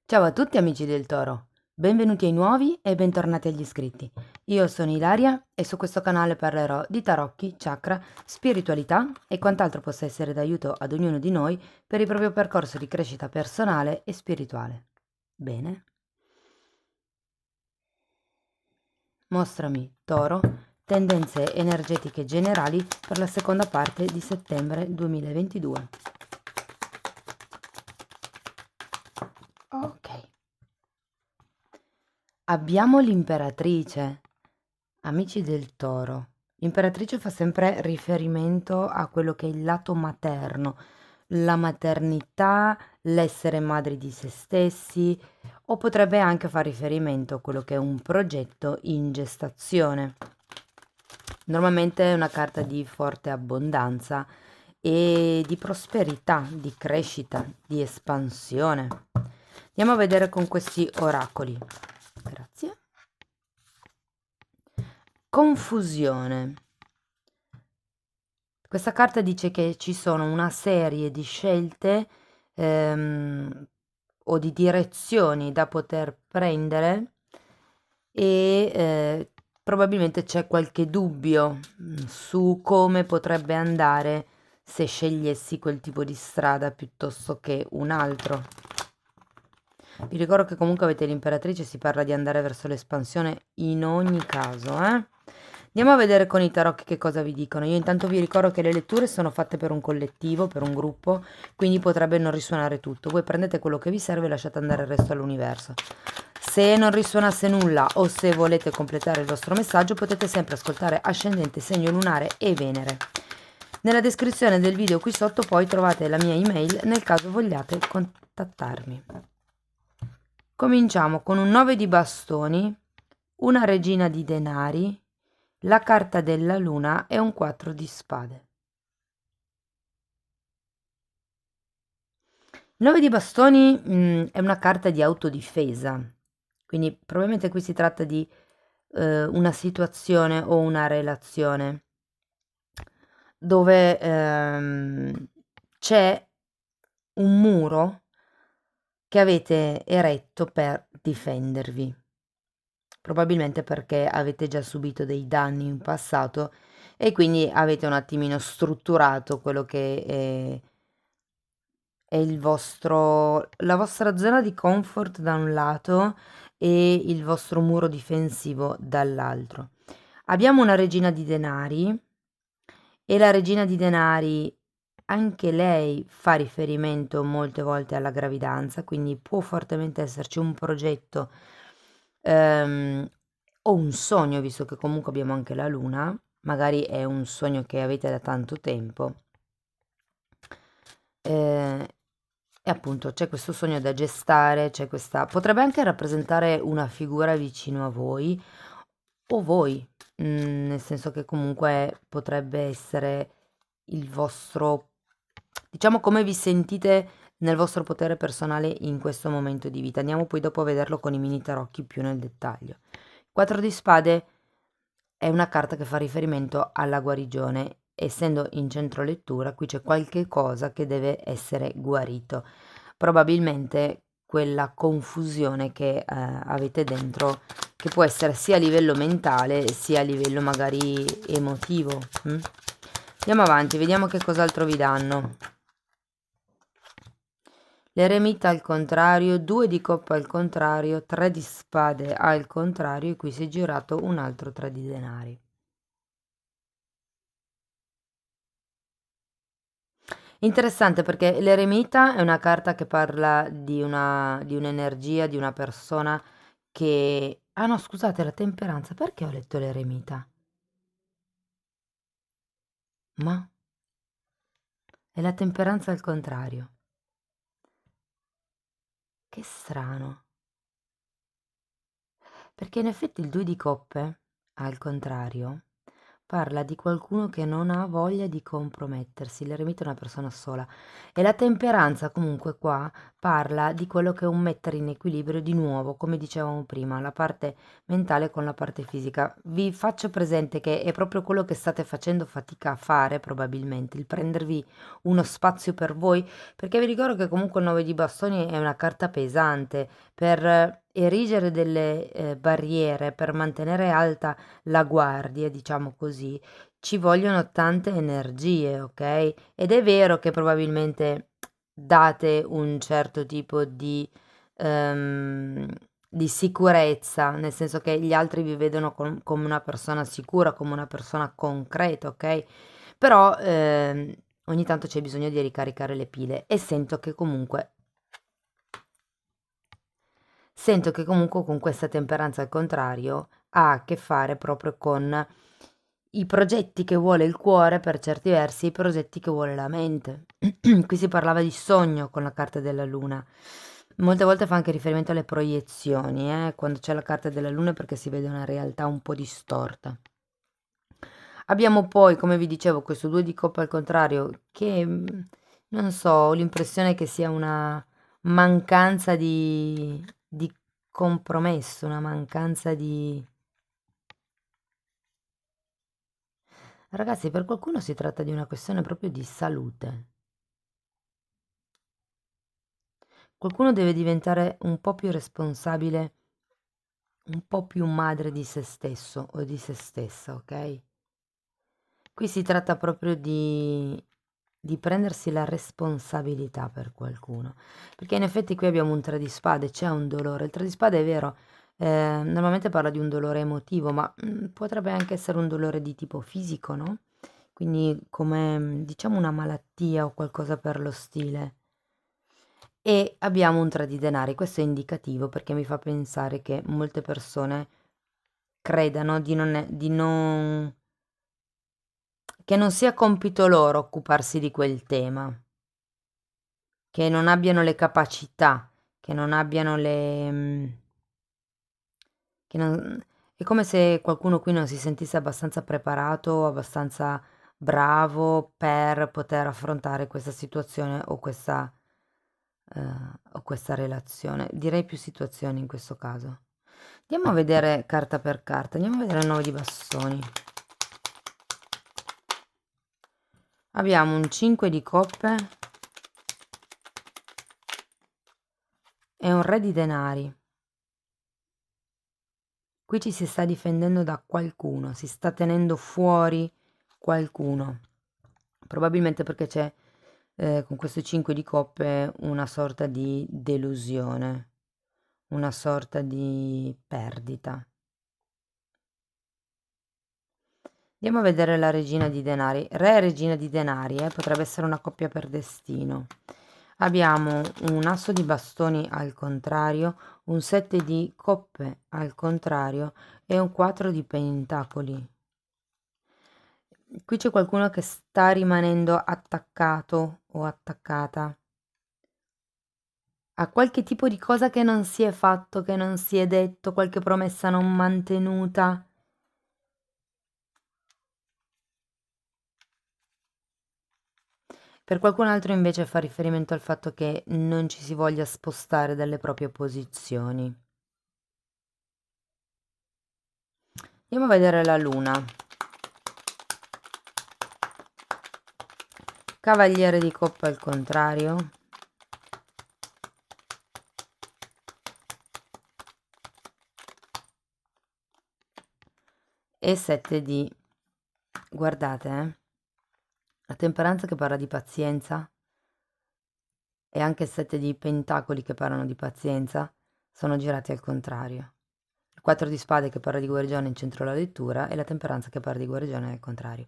Ciao a tutti amici del Toro, benvenuti ai nuovi e bentornati agli iscritti. Io sono Ilaria e su questo canale parlerò di tarocchi, chakra, spiritualità e quant'altro possa essere d'aiuto ad ognuno di noi per il proprio percorso di crescita personale e spirituale. Bene? Mostrami, Toro, tendenze energetiche generali per la seconda parte di settembre 2022. Ok. Abbiamo l'imperatrice. Amici del Toro. L'imperatrice fa sempre riferimento a quello che è il lato materno, la maternità, l'essere madri di se stessi, o potrebbe anche fare riferimento a quello che è un progetto in gestazione. Normalmente è una carta di forte abbondanza e di prosperità, di crescita, di espansione. Andiamo a vedere con questi oracoli. Grazie. Confusione. Questa carta dice che ci sono una serie di scelte o di direzioni da poter prendere e probabilmente c'è qualche dubbio su come potrebbe andare se scegliessi quel tipo di strada piuttosto che un altro. Vi ricordo che comunque avete l'imperatrice, si parla di andare verso l'espansione in ogni caso, eh? Andiamo a vedere con i tarocchi che cosa vi dicono. Io intanto vi ricordo che le letture sono fatte per un collettivo, per un gruppo, quindi potrebbe non risuonare tutto. Voi prendete quello che vi serve e lasciate andare il resto all'universo. Se non risuonasse nulla o se volete completare il vostro messaggio, potete sempre ascoltare ascendente, segno lunare e Venere. Nella descrizione del video qui sotto poi trovate la mia email nel caso vogliate contattarmi. Cominciamo con un 9 di bastoni, una regina di denari, la carta della luna e un 4 di spade. Il 9 di bastoni è una carta di autodifesa, quindi probabilmente qui si tratta di una situazione o una relazione dove c'è un muro che avete eretto per difendervi. Probabilmente perché avete già subito dei danni in passato e quindi avete un attimino strutturato quello che è la vostra zona di comfort da un lato e il vostro muro difensivo dall'altro. Abbiamo una regina di denari e la regina di denari anche lei fa riferimento molte volte alla gravidanza, quindi può fortemente esserci un progetto ehm, o un sogno, visto che comunque abbiamo anche la luna, magari è un sogno che avete da tanto tempo. E appunto c'è questo sogno da gestare, c'è questa... potrebbe anche rappresentare una figura vicino a voi o voi, nel senso che comunque potrebbe essere il vostro, diciamo come vi sentite nel vostro potere personale in questo momento di vita. Andiamo poi dopo a vederlo con i mini tarocchi più nel dettaglio. 4 di spade è una carta che fa riferimento alla guarigione. Essendo in centro lettura, qui c'è qualche cosa che deve essere guarito. Probabilmente quella confusione che avete dentro, che può essere sia a livello mentale sia a livello magari emotivo. Andiamo avanti, vediamo che cos'altro vi danno. L'eremita al contrario, 2 di coppa al contrario, 3 di spade al contrario e qui si è girato un altro 3 di denari. Interessante perché l'eremita è una carta che parla di un'energia, di una persona che... Ah no, scusate, la temperanza. Perché ho letto l'eremita? Ma è la temperanza al contrario. Che strano. Perché in effetti il 2 di coppe, al contrario, parla di qualcuno che non ha voglia di compromettersi, l'eremita è una persona sola. E la temperanza comunque qua parla di quello che è un mettere in equilibrio di nuovo, come dicevamo prima, la parte mentale con la parte fisica. Vi faccio presente che è proprio quello che state facendo fatica a fare probabilmente, il prendervi uno spazio per voi, perché vi ricordo che comunque il 9 di bastoni è una carta pesante per erigere delle barriere, per mantenere alta la guardia, diciamo così, ci vogliono tante energie, ok? Ed è vero che probabilmente date un certo tipo ehm, di sicurezza, nel senso che gli altri vi vedono come una persona sicura, come una persona concreta, ok? Però ogni tanto c'è bisogno di ricaricare le pile e sento che comunque con questa temperanza al contrario ha a che fare proprio con i progetti che vuole il cuore per certi versi, e i progetti che vuole la mente. Qui si parlava di sogno con la carta della luna. Molte volte fa anche riferimento alle proiezioni, quando c'è la carta della luna è perché si vede una realtà un po' distorta. Abbiamo poi, come vi dicevo, questo 2 di coppa al contrario, che non so, ho l'impressione che sia una mancanza di compromesso, una mancanza di... Ragazzi, per qualcuno si tratta di una questione proprio di salute. Qualcuno deve diventare un po' più responsabile, un po' più madre di se stesso o di se stessa, ok? Qui si tratta proprio di prendersi la responsabilità per qualcuno, perché in effetti qui abbiamo un tre di spade, c'è un dolore. Il tre di spade è vero, normalmente parla di un dolore emotivo, ma potrebbe anche essere un dolore di tipo fisico, no? Quindi come diciamo una malattia o qualcosa per lo stile. E abbiamo un 3 di denari, questo è indicativo perché mi fa pensare che molte persone credano che non sia compito loro occuparsi di quel tema, che non abbiano le capacità, che non abbiano che non- è come se qualcuno qui non si sentisse abbastanza preparato, abbastanza bravo per poter affrontare questa situazione o questa relazione. Direi più situazioni in questo caso. Andiamo a vedere carta per carta, andiamo a vedere il 9 di bastoni. Abbiamo un 5 di coppe e un re di denari. Qui ci si sta difendendo da qualcuno, si sta tenendo fuori qualcuno. Probabilmente perché c'è con questo 5 di coppe una sorta di delusione, una sorta di perdita. Andiamo a vedere la regina di denari. Re e regina di denari, potrebbe essere una coppia per destino. Abbiamo un asso di bastoni al contrario, un 7 di coppe al contrario e un 4 di pentacoli. Qui c'è qualcuno che sta rimanendo attaccato o attaccata a qualche tipo di cosa che non si è fatto, che non si è detto, qualche promessa non mantenuta. Per qualcun altro invece fa riferimento al fatto che non ci si voglia spostare dalle proprie posizioni. Andiamo a vedere la luna. Cavaliere di coppa al contrario. E 7 di... Guardate, la temperanza che parla di pazienza e anche il 7 di pentacoli che parlano di pazienza sono girati al contrario. Il 4 di spade che parla di guarigione in centro alla lettura e la temperanza che parla di guarigione al contrario.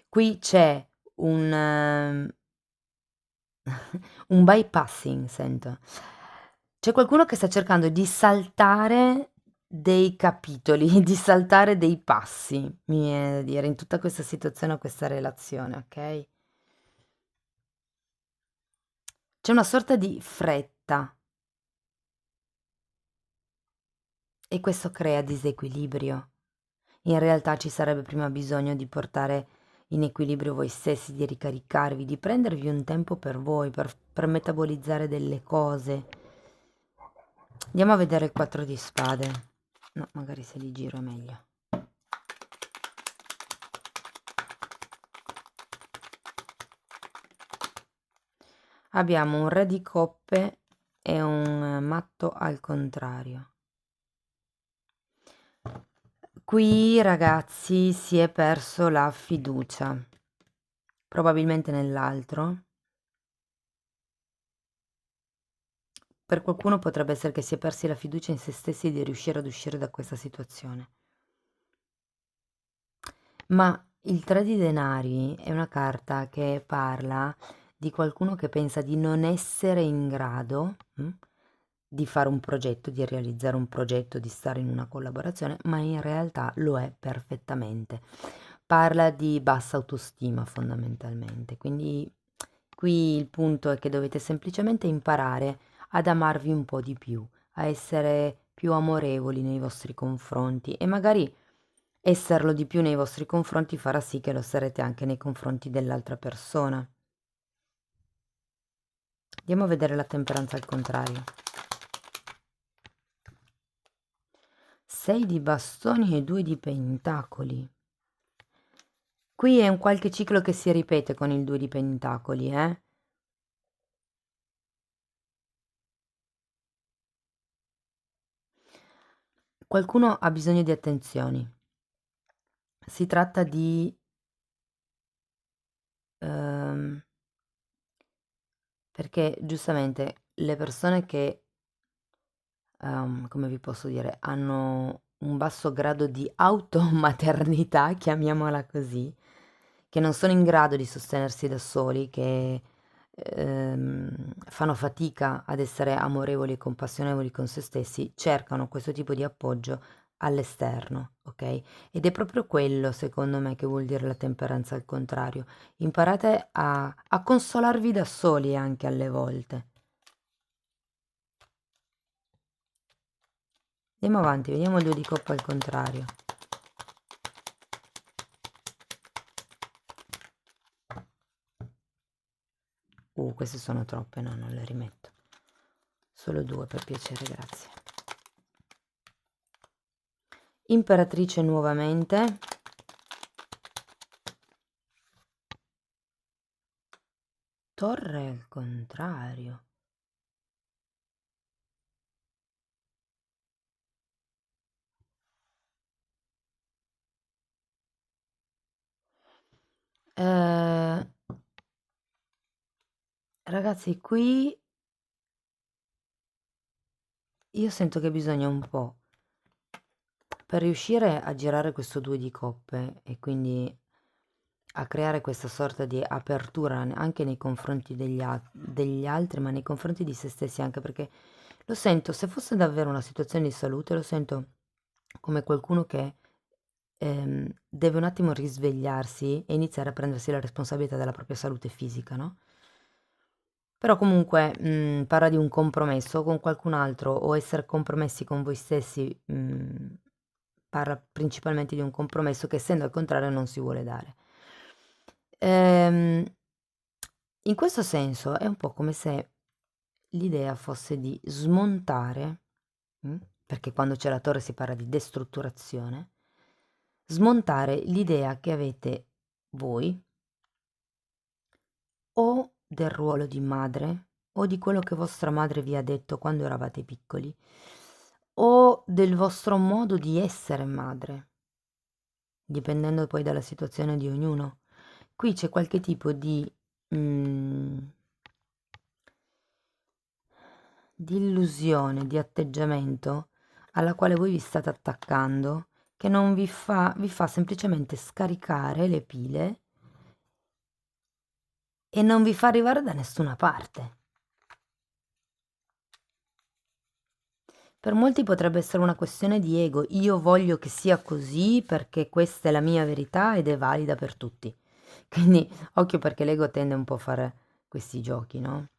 Qui c'è un bypassing, sento. C'è qualcuno che sta cercando di saltare dei capitoli, di saltare dei passi, mi viene da dire, in tutta questa situazione o questa relazione, ok? C'è una sorta di fretta e questo crea disequilibrio. In realtà ci sarebbe prima bisogno di portare in equilibrio voi stessi, di ricaricarvi, di prendervi un tempo per voi, per metabolizzare delle cose. Andiamo a vedere il 4 di spade. No, magari se li giro è meglio. Abbiamo un re di coppe e un matto al contrario. Qui, ragazzi, si è perso la fiducia, probabilmente nell'altro. Per qualcuno potrebbe essere che si è persi la fiducia in se stessi di riuscire ad uscire da questa situazione. Ma il 3 di denari è una carta che parla di qualcuno che pensa di non essere in grado di fare un progetto, di realizzare un progetto, di stare in una collaborazione, ma in realtà lo è perfettamente. Parla di bassa autostima fondamentalmente, quindi qui il punto è che dovete semplicemente imparare ad amarvi un po' di più, a essere più amorevoli nei vostri confronti e magari esserlo di più nei vostri confronti farà sì che lo sarete anche nei confronti dell'altra persona. Andiamo a vedere la temperanza al contrario. 6 di bastoni e 2 di pentacoli. Qui è un qualche ciclo che si ripete con il 2 di pentacoli, eh? Qualcuno ha bisogno di attenzioni. Si tratta di perché giustamente le persone che, come vi posso dire, hanno un basso grado di automaternità, chiamiamola così, che non sono in grado di sostenersi da soli, che fanno fatica ad essere amorevoli e compassionevoli con se stessi, cercano questo tipo di appoggio all'esterno, ok? Ed è proprio quello, secondo me, che vuol dire la temperanza al contrario. Imparate a consolarvi da soli anche alle volte. Andiamo avanti, vediamo il 2 di coppa al contrario. Queste sono troppe, no, non le rimetto. Solo 2 per piacere, grazie. Imperatrice nuovamente. Torre al contrario. Ragazzi, qui io sento che bisogna un po', per riuscire a girare questo 2 di coppe e quindi a creare questa sorta di apertura anche nei confronti degli altri, ma nei confronti di se stessi anche, perché lo sento, se fosse davvero una situazione di salute, lo sento come qualcuno che deve un attimo risvegliarsi e iniziare a prendersi la responsabilità della propria salute fisica, no? Però comunque parla di un compromesso con qualcun altro o essere compromessi con voi stessi, parla principalmente di un compromesso che essendo al contrario non si vuole dare. Ehm, In questo senso è un po' come se l'idea fosse di smontare, mm, perché quando c'è la torre si parla di destrutturazione, smontare l'idea che avete voi o del ruolo di madre o di quello che vostra madre vi ha detto quando eravate piccoli o del vostro modo di essere madre, dipendendo poi dalla situazione di ognuno. Qui c'è qualche tipo mm, di illusione, di atteggiamento alla quale voi vi state attaccando che non vi fa semplicemente scaricare le pile e non vi fa arrivare da nessuna parte. Per molti potrebbe essere una questione di ego, io voglio che sia così perché questa è la mia verità ed è valida per tutti. Quindi occhio perché l'ego tende un po' a fare questi giochi, no?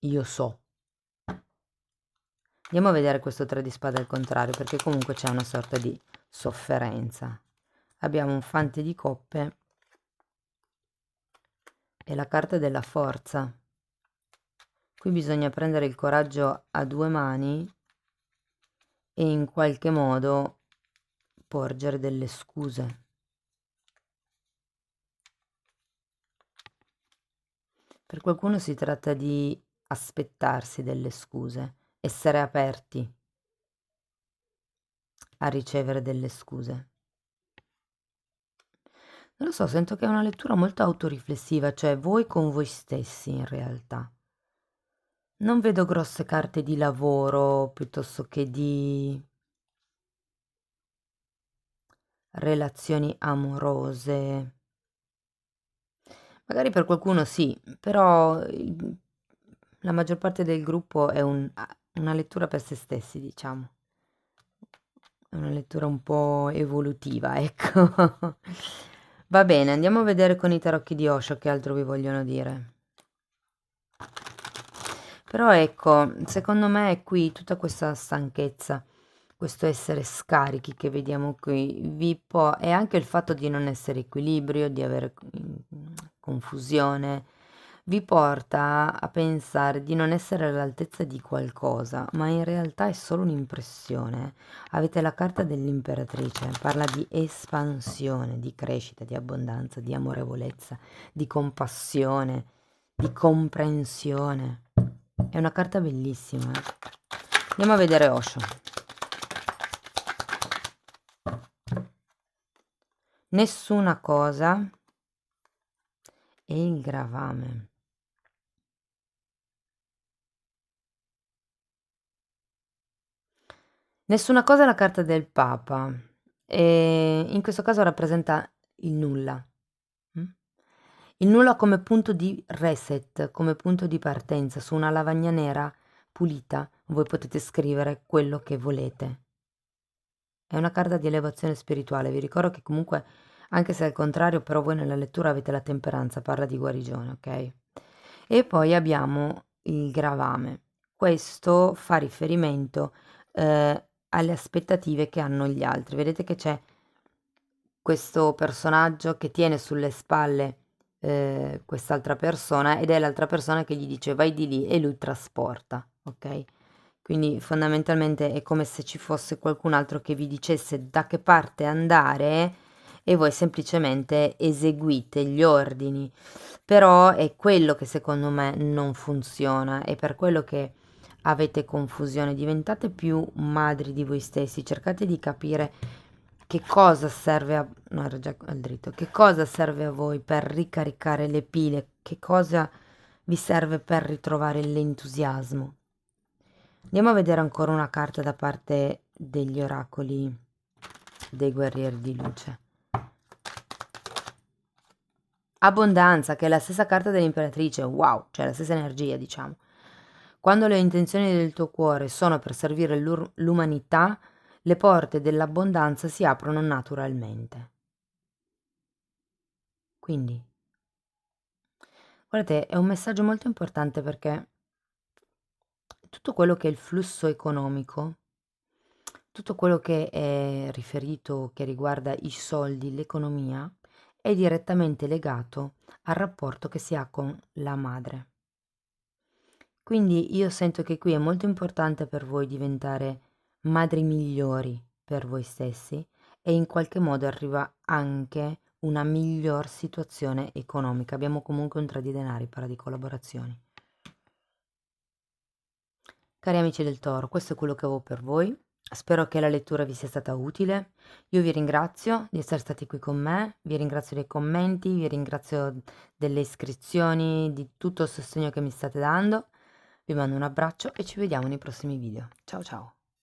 Io so. Andiamo a vedere questo 3 di spade al contrario, perché comunque c'è una sorta di sofferenza. Abbiamo un fante di coppe e la carta della forza. Qui bisogna prendere il coraggio a 2 mani e in qualche modo porgere delle scuse. Per qualcuno si tratta di aspettarsi delle scuse, essere aperti a ricevere delle scuse. Non lo so, sento che è una lettura molto autoriflessiva, cioè voi con voi stessi in realtà. Non vedo grosse carte di lavoro piuttosto che di relazioni amorose. Magari per qualcuno sì, però la maggior parte del gruppo è una lettura per se stessi, diciamo. È una lettura un po' evolutiva, ecco. Va bene, andiamo a vedere con i tarocchi di Osho che altro vi vogliono dire. Però ecco, secondo me è qui tutta questa stanchezza, questo essere scarichi che vediamo qui, e anche il fatto di non essere equilibrio, di avere confusione, vi porta a pensare di non essere all'altezza di qualcosa, ma in realtà è solo un'impressione. Avete la carta dell'imperatrice, parla di espansione, di crescita, di abbondanza, di amorevolezza, di compassione, di comprensione. È una carta bellissima. Andiamo a vedere Osho. Nessuna cosa e il gravame. Nessuna cosa è la carta del Papa e in questo caso rappresenta il nulla. Mm? Il nulla come punto di reset, come punto di partenza. Su una lavagna nera pulita voi potete scrivere quello che volete. È una carta di elevazione spirituale. Vi ricordo che comunque, anche se è il contrario, però voi nella lettura avete la temperanza, parla di guarigione, ok? E poi abbiamo il gravame. Questo fa riferimento alle aspettative che hanno gli altri. Vedete che c'è questo personaggio che tiene sulle spalle quest'altra persona ed è l'altra persona che gli dice vai di lì e lui trasporta, ok? Quindi fondamentalmente è come se ci fosse qualcun altro che vi dicesse da che parte andare e voi semplicemente eseguite gli ordini. Però è quello che secondo me non funziona, è per quello che avete confusione, diventate più madri di voi stessi, cercate di capire che cosa serve a... no, era già al dritto, che cosa serve a voi per ricaricare le pile, che cosa vi serve per ritrovare l'entusiasmo. Andiamo a vedere ancora una carta da parte degli oracoli dei guerrieri di luce. Abbondanza, che è la stessa carta dell'imperatrice, wow, cioè la stessa energia, diciamo. Quando le intenzioni del tuo cuore sono per servire l'umanità, le porte dell'abbondanza si aprono naturalmente. Quindi, guardate, è un messaggio molto importante perché tutto quello che è il flusso economico, tutto quello che è riferito, che riguarda i soldi, l'economia, è direttamente legato al rapporto che si ha con la madre. Quindi io sento che qui è molto importante per voi diventare madri migliori per voi stessi e in qualche modo arriva anche una miglior situazione economica. Abbiamo comunque un 3 di denari, parla di collaborazioni. Cari amici del Toro, questo è quello che avevo per voi. Spero che la lettura vi sia stata utile. Io vi ringrazio di essere stati qui con me, vi ringrazio dei commenti, vi ringrazio delle iscrizioni, di tutto il sostegno che mi state dando. Vi mando un abbraccio e ci vediamo nei prossimi video. Ciao ciao!